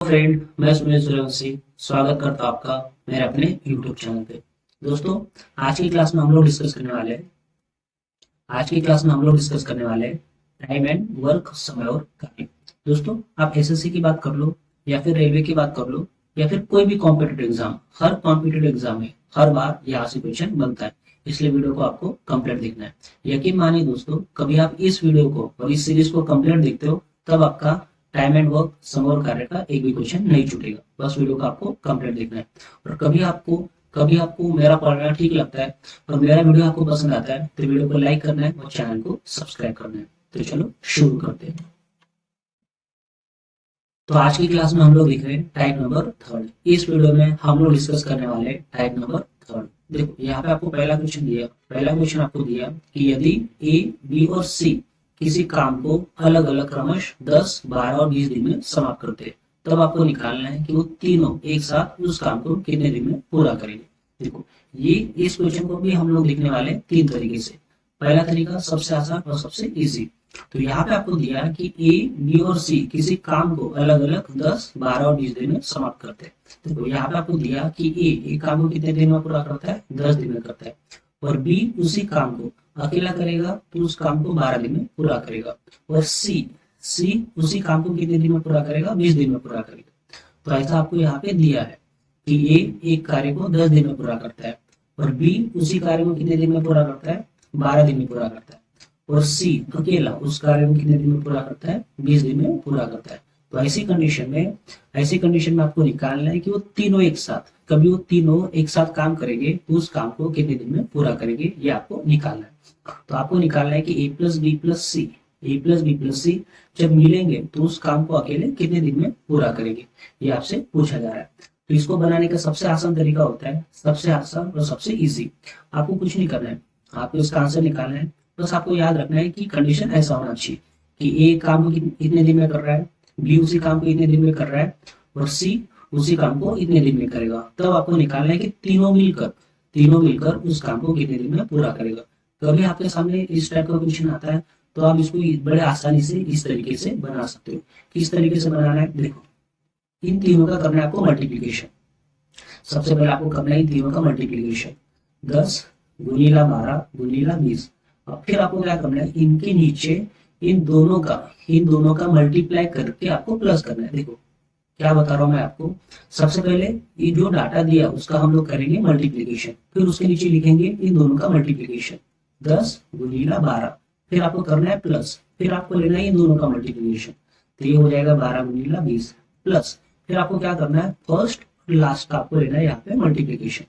Friend, मैं सुनील सूर्यवंशी स्वागत करता हूं आपका मेरे अपने यूट्यूब चैनल पे। दोस्तों, आज की क्लास में हम लोग डिस्कस करने वाले हैं टाइम एंड वर्क, समय और कार्य। दोस्तों, आप एसएससी की बात कर लो या फिर रेलवे की बात कर लो या फिर कोई भी कॉम्पिटेटिव एग्जाम, हर कॉम्पिटेटिव एग्जाम में हर बार यहाँ से क्वेश्चन बनता है, इसलिए वीडियो को आपको कंप्लीट देखना है। यकीन मानिए दोस्तों, कभी आप इस वीडियो को और इस सीरीज को कंप्लीट देखते हो तब आपका टाइम एंड वर्क, समय और कार्य का एक भी क्वेश्चन नहीं छूटेगा। बस वीडियो को आपको कंप्लीट देखना है। और कभी आपको मेरा पढ़ना ठीक लगता है और मेरा वीडियो आपको पसंद आता है तो वीडियो को लाइक करना है और चैनल को सब्सक्राइब करना है। तो चलो शुरू करते हैं। तो आज की क्लास में हम लोग देख रहे हैं टाइप नंबर थर्ड। इस वीडियो में हम लोग डिस्कस करने वाले हैं टाइप नंबर थर्ड। देखो, यहाँ पे आपको पहला क्वेश्चन आपको दिया कि यदि ए, बी और सी किसी काम को अलग अलग क्रमश 10, 12 और 20 दिन में समाप्त करते हैं, तब आपको निकालना है कि वो तीनों एक साथ उस काम को कितने दिन में पूरा करेंगे। देखो, ये इस क्वेश्चन को भी हम लोग लिखने वाले हैं तीन तरीके से। पहला तरीका सबसे आसान और सबसे इजी। तो यहाँ पे आपको दिया कि ए, बी और सी किसी काम को अलग अलग 10, 12 और 20 दिन में समाप्त करते हैं। देखो, यहाँ पे आपको दिया कि ए एक काम को कितने दिन में पूरा करता है, 10 दिन में करता है, और बी उसी काम को अकेला करेगा तो उस काम को 12 दिन में पूरा करेगा, और सी उसी काम को कितने दिन में पूरा करेगा, 20 दिन में पूरा करेगा। तो ऐसा आपको यहाँ पे दिया है कि ए एक कार्य को 10 दिन में पूरा करता है और बी उसी कार्य को कितने दिन में पूरा करता है, 12 दिन में पूरा करता है, और सी अकेला उस कार्य को कितने दिन में पूरा करता है, 20 दिन में पूरा करता है। तो ऐसी कंडीशन में आपको निकालना है कि वो तीनों एक साथ काम करेंगे तो उस काम को कितने दिन में पूरा करेंगे, ये आपको निकालना है। तो आपको निकालना है कि ए प्लस बी प्लस सी जब मिलेंगे तो उस काम को अकेले कितने दिन में पूरा करेंगे, ये आपसे पूछा जा रहा है। तो इसको बनाने का सबसे आसान तरीका होता है, सबसे आसान और सबसे इजी। आपको कुछ नहीं करना है, आपको इसका आंसर निकालना है। बस आपको याद रखना है कि कंडीशन ऐसा होना चाहिए कि ए काम को इतने दिन में कर रहा है, बी उसी काम को इतने दिन में कर रहा है, और सी उसी काम को इतने दिन में करेगा। तब आपको निकालना है कि तीनों मिलकर उस काम को कितने दिन में पूरा करेगा। कभी आपके सामने इस टाइप का क्वेश्चन आता है तो आप इसको बड़े आसानी से इस तरीके से बना सकते हो। किस तरीके से बनाना है, देखो, इन तीनों का करना है आपको मल्टीप्लीकेशन। सबसे पहले आपको करना है इन तीनों का मल्टीप्लीकेशन, 10 गुणिला 12 गुणिला 20। और फिर आपको क्या करना है, इनके नीचे इन दोनों का मल्टीप्लाई करके आपको प्लस करना है। देखो क्या बता रहा हूं मैं आपको, सबसे पहले ये जो डाटा दिया उसका हम लोग करेंगे मल्टीप्लीकेशन, फिर उसके नीचे लिखेंगे इन दोनों का मल्टीप्लीकेशन, 10 गुणिला 12, फिर आपको करना है प्लस, फिर आपको लेना है इन दोनों का मल्टीप्लीकेशन, तो ये हो जाएगा 12 गुणिला 20 प्लस, फिर आपको क्या करना है, फर्स्ट और लास्ट का आपको लेना है यहाँ पे मल्टीप्लीकेशन।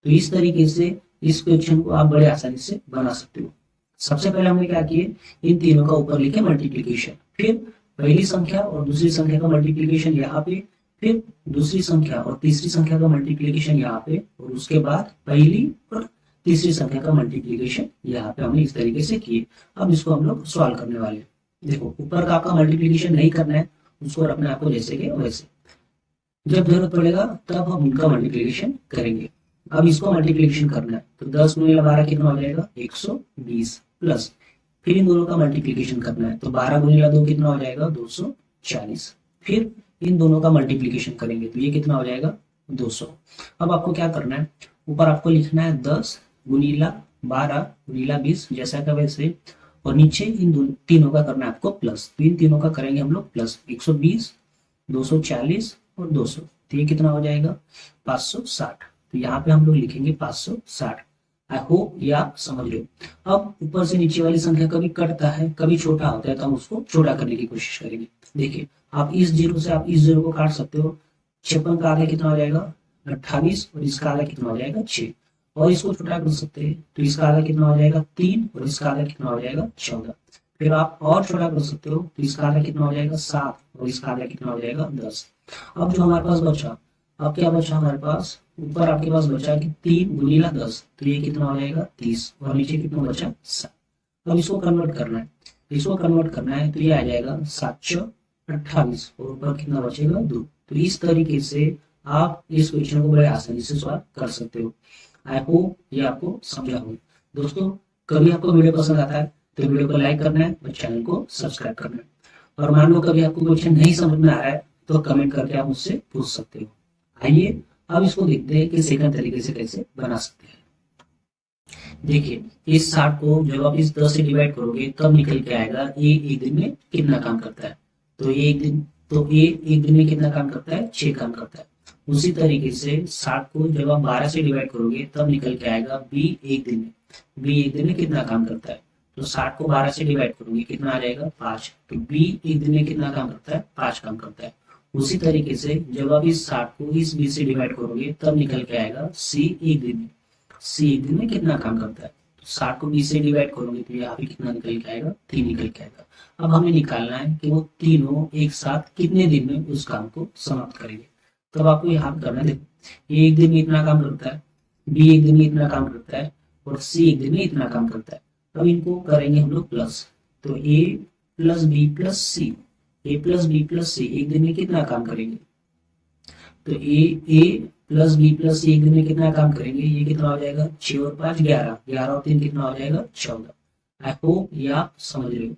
तो इस तरीके से इस क्वेश्चन को आप बड़े आसानी से बना सकते हो। सबसे पहले हमने क्या किए, इन तीनों का ऊपर लिखे मल्टीप्लीकेशन, फिर पहली संख्या और दूसरी संख्या का मल्टीप्लीकेशन यहाँ पे, फिर दूसरी संख्या और तीसरी संख्या का मल्टीप्लीकेशन यहाँ पे, और उसके बाद पहली और तीसरी संख्या का मल्टीप्लीकेशन यहाँ पे हमने इस तरीके से किए। अब इसको हम लोग सॉल्व करने वाले हैं। देखो, ऊपर का आपका मल्टीप्लीकेशन नहीं करना है, उसको रखना है आपको जैसे के वैसे, जब जरूरत पड़ेगा तब हम उनका मल्टीप्लीकेशन करेंगे। अब इसको मल्टीप्लीकेशन करना है, तो 10 गुणिला 12 कितना हो जाएगा, 120 प्लस, फिर इन दोनों का मल्टीप्लीकेशन करना है, तो 12 गुणिला 2 कितना हो जाएगा, 240, फिर इन दोनों का मल्टीप्लीकेशन करेंगे तो ये कितना हो जाएगा, 200। अब आपको क्या करना है, ऊपर आपको लिखना है 10 गुणिला 12 गुणिला 20 जैसा का वैसे, और नीचे इन तीनों का करना है आपको प्लस, तो इन तीनों का करेंगे हम लोग प्लस, 120, 240 और 200, तो ये कितना हो जाएगा, 560। तो यहाँ पे हम लोग लिखेंगे 560। आई होप ये आप समझ रहे हो। अब ऊपर से नीचे वाली संख्या कभी कटता है, कभी छोटा होता है, तो हम उसको छोटा करने की कोशिश करेंगे। देखिए, आप इस जीरो से आप इस जीरो को काट सकते हो। 56 का आधा कितना हो जाएगा, 28, और इसका आधा कितना हो जाएगा, 6, और इसको छोटा कर सकते हैं, तो इसका आधा कितना हो जाएगा, 3, और इसका आधा कितना हो जाएगा, 14। फिर आप और छोटा कर सकते हो, तो इसका आधा कितना हो जाएगा, 7, और इसका आधा कितना हो जाएगा, 10। अब जो हमारे पास बचा, अब क्या बचा हमारे पास, ऊपर आपके पास बचा कि 3 गुणिला 10, तो ये कितना हो जाएगा, 30, और नीचे कितना बचा, 7। अब इसको कन्वर्ट करना है, तो ये आ जाएगा 728, और ऊपर कितना बचेगा, 2। तो इस तरीके से आप इस क्वेश्चन को बड़े आसानी से सॉल्व कर सकते हो। आई होप ये आपको समझा हो। दोस्तों, कभी आपको वीडियो पसंद आता है तो वीडियो को लाइक करना है और चैनल को सब्सक्राइब करना है। और मान लो कभी आपको क्वेश्चन नहीं समझ में आ रहा है तो कमेंट करके आप मुझसे पूछ सकते हो। आइए अब इसको देखते हैं कि सेकंड तरीके से कैसे बना सकते हैं। देखिए, इस 60 को जब आप इस 10 से डिवाइड करोगे तब निकल के आएगा ए एक दिन में कितना काम करता है। तो ए एक दिन में कितना काम करता है, 6 काम करता है। उसी तरीके से 60 को जब आप 12 से डिवाइड करोगे तब निकल के आएगा बी एक दिन में कितना काम करता है। तो 60 को 12 से डिवाइड करोगे कितना आ जाएगा, 5। तो बी एक दिन में कितना काम करता है, 5 काम करता है। उसी तरीके से जब आप इस 60 को इस बी से डिवाइड करोगे तब निकल के आएगा सी एक दिन में कितना काम करता है। तो 60 को 20 से डिवाइड करोगे तो यहाँ पे कितना निकल के आएगा, 3 निकल के आएगा। अब हमें निकालना है कि वो तीनों एक साथ कितने दिन में उस काम को समाप्त करेंगे। तब आपको यहाँ करना है, देखो ए एक दिन में इतना काम करता है, बी एक दिन में इतना काम करता है और सी एक दिन में इतना काम करता है। अब इनको करेंगे हम लोग प्लस। तो ए प्लस बी प्लस सी एक दिन में कितना काम करेंगे। तो ए प्लस बी प्लस सी एक दिन में कितना काम करेंगे, ये कितना हो जाएगा, 6 और 5 11, 11 और 3 कितना हो जाएगा, 14। आई होप ये आप समझ रहे हो।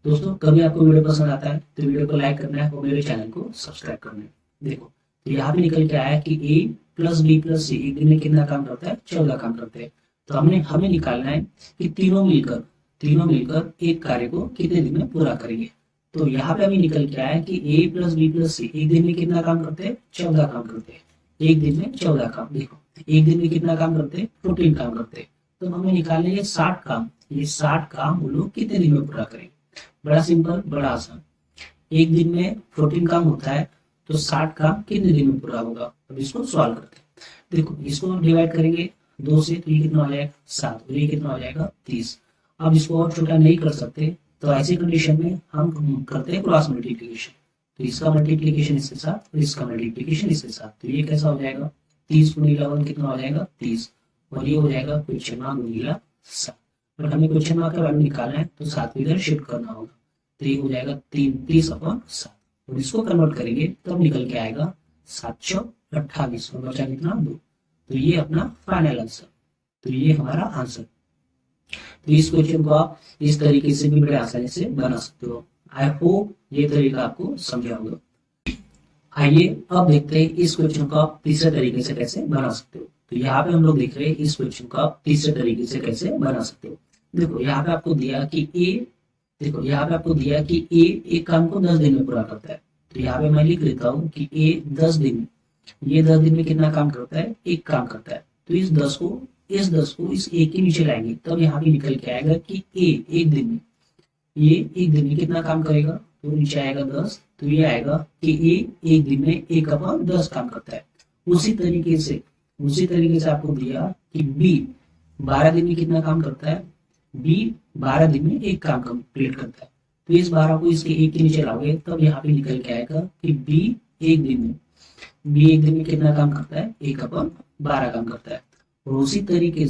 दोस्तों कभी आपको वीडियो पसंद आता है तो वीडियो को लाइक करना है और मेरे चैनल को सब्सक्राइब करना है। देखो तो यहाँ पे निकल के आया कि ए प्लस बी प्लस सी एक दिन में कितना काम करता है, 14 काम करते हैं। तो हमें निकालना है कि तीनों मिलकर एक कार्य को कितने दिन में पूरा करेंगे। तो यहाँ पे हमें निकल के आया कि ए प्लस बी प्लस सी एक दिन में कितना काम करते हैं, 14 काम करते हैं। एक दिन में 14 काम। देखो एक दिन में कितना काम करते हैं, 14 काम करते हैं। तो हमें निकालने ये 60 काम, ये 60 काम वो लोग कितने दिन में पूरा करेंगे। बड़ा सिंपल, बड़ा आसान। एक दिन में 14 काम होता है तो 60 काम कितने दिन में पूरा होगा। अब इसको सॉल्व करते हैं। देखो इसको डिवाइड करेंगे 2 से तो ये कितना हो जाएगा, 7 और ये कितना हो जाएगा, 30। अब इसको और छोटा नहीं कर सकते तो ऐसी कंडीशन में हम करते हैं क्रॉस मल्टीप्लीकेशन। तो इसका मल्टीप्लीकेशन इसके साथ और इसका मल्टीप्लीकेशन इसके साथ। तो ये कैसा हो जाएगा, 30 गुणिला 1 कितना हो जाएगा, 30 और ये हो जाएगा क्वेश्चन मार्क गुणिला 7। बट हमें क्वेश्चन मार्क का वैल्यू निकालना है तो 7 इधर शिफ्ट करना होगा। तो ये हो जाएगा 30/7 और इसको कन्वर्ट करेंगे तब निकल के आएगा 728 और बचा कितना, 2। तो ये अपना फाइनल आंसर। तो ये हमारा आंसर। तो इस क्वेश्चन को आप इस तरीके से भी बड़े आसानी से बना सकते हो। आई होप ये तरीका आपको समझा होगा। आइए अब देखते हैं इस क्वेश्चन को आप तीसरे तरीके से कैसे बना सकते हो। तो यहाँ पे हम लोग देख रहे हैं इस क्वेश्चन को आप तीसरे तरीके से कैसे बना सकते हो। देखो यहाँ पे आपको दिया कि ए एक काम को 10 दिन में पूरा करता है। तो यहाँ पे मैं लिख लेता हूँ कि ए 10 दिन में कितना काम करता है, एक काम करता है। तो इस 10 को इस एक के नीचे लाएंगे तब यहाँ पे निकल के आएगा कि ए एक दिन में कितना काम करेगा। तो नीचे आएगा 10, तो ये आएगा कि ए एक दिन में 1/10 काम करता है। उसी तरीके से आपको दिया कि बी 12 दिन में कितना काम करता है, बी 12 दिन में एक काम कंप्लीट करता है। तो इस 12 को इसके एक के नीचे लाओगे तब यहाँ पे निकल के आएगा कि बी एक दिन में कितना काम करता है, 1/12 काम करता है। और उसी तरीके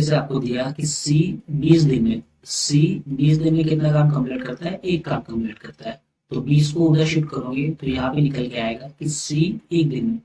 से आपको दिया कि सी 20 दिन में कितना काम कंप्लीट करता है, एक काम कंप्लीट करता है। तो 20 को उधर शिफ्ट करोगे तो यहाँ पे निकल के आएगा कि सी एक दिन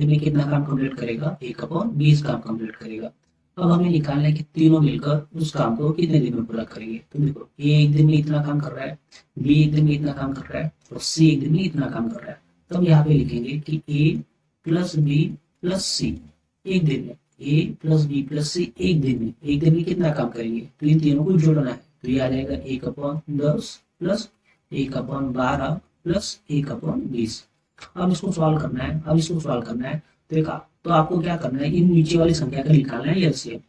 में कितना काम कंप्लीट करेगा, 1/20 काम कंप्लीट करेगा। अब हमें निकालना है कि तीनों मिलकर उस काम को कितने दिन में पूरा करेंगे। तो देखो ए एक दिन में इतना काम कर रहा है, बी एक दिन में इतना काम कर रहा है और सी एक दिन में इतना काम कर रहा है। तब यहाँ पे लिखेंगे कि ए प्लस बी प्लस सी एक दिन में, ए प्लस बी प्लस सी एक दिन में कितना काम करेंगे। तो इन तीनों को जोड़ना है। तो ये आ जाएगा 1/10 प्लस 1/12 प्लस 1/20। अब इसको सॉल्व करना है। तो आपको क्या करना है, इन नीचे वाली संख्या का निकालना है एलसीएम।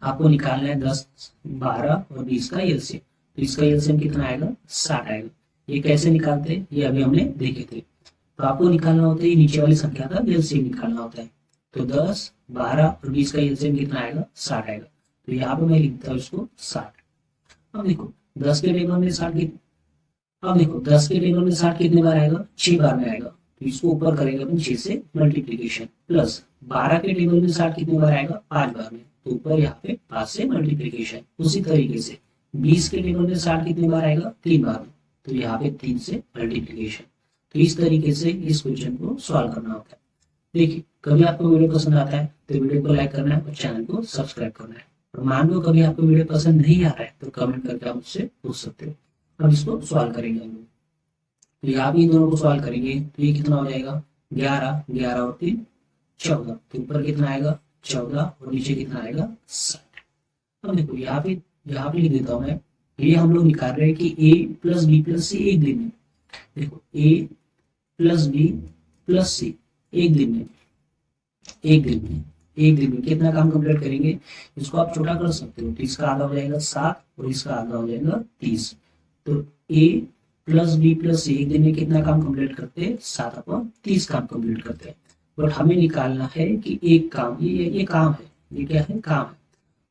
आपको निकालना है 10, 12 और 20 का एलसीएम। तो इसका एलसीएम कितना आएगा, 60 आएगा। ये कैसे निकालते हैं ये अभी हमने देखे थे। तो आपको निकालना होता है नीचे वाली संख्या का एलसीएम निकालना होता है। तो 10, 12 और 20 का एलसीएम कितना आएगा, 60 आएगा। तो यहाँ पे मैं लिखता हूँ इसको 60। अब देखो 10 के टेबल में 60 कितने बार आएगा, 6 बार में आएगा। तो इसको ऊपर करेंगे अपन 6 से मल्टीप्लीकेशन प्लस 12 के टेबल में 60 कितने बार आएगा, 5 बार में। तो ऊपर यहाँ पे 5 से मल्टीप्लीकेशन। उसी तरीके से 20 के टेबल में 60 कितने बार आएगा, 3 बार में। तो यहाँ पे 3 से मल्टीप्लीकेशन। तो इस तरीके से इस क्वेश्चन को सॉल्व करना होता है। देखिए कभी आपको वीडियो पसंद आता है तो वीडियो को लाइक करना है और चैनल को सब्सक्राइब करना है। और मान लो कभी आपको वीडियो पसंद नहीं आ रहा है तो कमेंट करके आप मुझसे पूछ सकते हो। अब इसको सॉल्व करेंगे हम लोग। तो यहाँ पे इन दोनों को सॉल्व करेंगे तो ये कितना हो जाएगा 11, 11 और 3 14। तो ऊपर कितना आएगा 14 और नीचे कितना आएगा 60। अब देखो यहाँ पे लिख देता हूँ मैं, ये हम लोग निकाल रहे हैं कि a प्लस बी प्लस सी एक दिन में। देखो a प्लस बी प्लस सी एक दिन में, एक दिन में कितना काम कंप्लीट करेंगे। इसको आप छोटा कर सकते हो, तो इसका आधा हो जाएगा 7 और इसका आधा हो जाएगा 30। तो a प्लस बी प्लस सी एक दिन में कितना काम कंप्लीट करते हैं 7/30 काम कंप्लीट करते हैं। बट हमें निकालना है कि एक काम, ये काम है, ये क्या है काम है।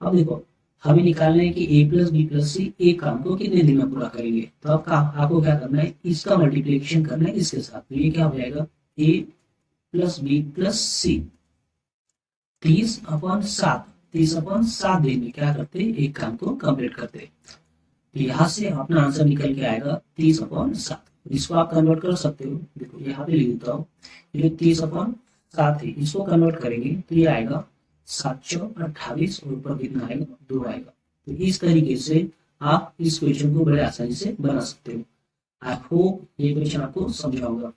अब देखो हमें निकालना है कि a प्लस बी प्लस सी एक काम को कितने दिन में पूरा करेंगे। तो आपको क्या करना है, इसका मल्टीप्लीकेशन करना है इसके साथ। तो ये क्या हो जाएगा a प्लस बी प्लस सी 30/7, 30/7 दिन में क्या करते हैं एक काम को कंप्लीट करते हैं। तो यहाँ से अपना आंसर निकल के आएगा 30/7। इसको आप कन्वर्ट कर सकते हो, देखो यहाँ पे लिख देता हूँ, ये 30/7 है, इसको कन्वर्ट करेंगे तो ये आएगा 728 और ऊपर कितना आएगा 2 आएगा। तो इस तरीके से आप इस क्वेश्चन को बड़े आसानी से बना सकते हो। आई होप ये क्वेश्चन आपको समझा होगा।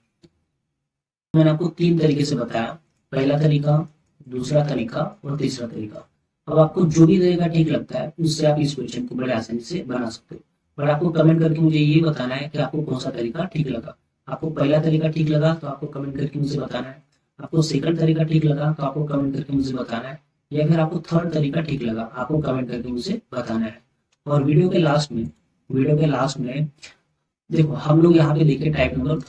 मैंने आपको 3 तरीके से बताया, पहला तरीका, दूसरा तरीका और तीसरा तरीका। अब आपको जो भी तरीका ठीक लगता है उससे आप इस क्वेश्चन को बड़े आसानी से बना सकते हो। पर आपको कमेंट करके मुझे ये बताना है कि आपको कौन सा तरीका ठीक लगा। आपको पहला तरीका ठीक लगा तो आपको कमेंट करके मुझे बताना है, आपको सेकंड तरीका ठीक लगा तो आपको कमेंट करके मुझे बताना है, या फिर आपको थर्ड तरीका ठीक लगा आपको कमेंट करके मुझे बताना है। और वीडियो के लास्ट में देखो हम लोग यहाँ पे देखे टाइप नंबर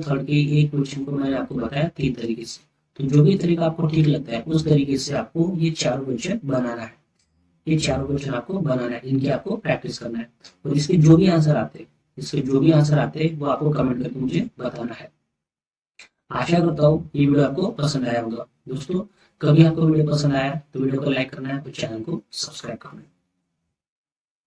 थर्ड के एक क्वेश्चन को मैंने आपको बताया 3 तरीके से। तो जो भी तरीका आपको ठीक लगता है उस तरीके से आपको ये चारों क्वेश्चन बनाना है, ये चारों क्वेश्चन आपको बनाना है, इनकी आपको प्रैक्टिस करना है। और इसके जो भी आंसर आते हैं वो आपको कमेंट करके मुझे बताना है। आशा करता हूँ ये वीडियो आपको पसंद आया होगा। दोस्तों कभी आपको वीडियो पसंद आया तो वीडियो को लाइक करना है, तो चैनल को सब्सक्राइब करना है।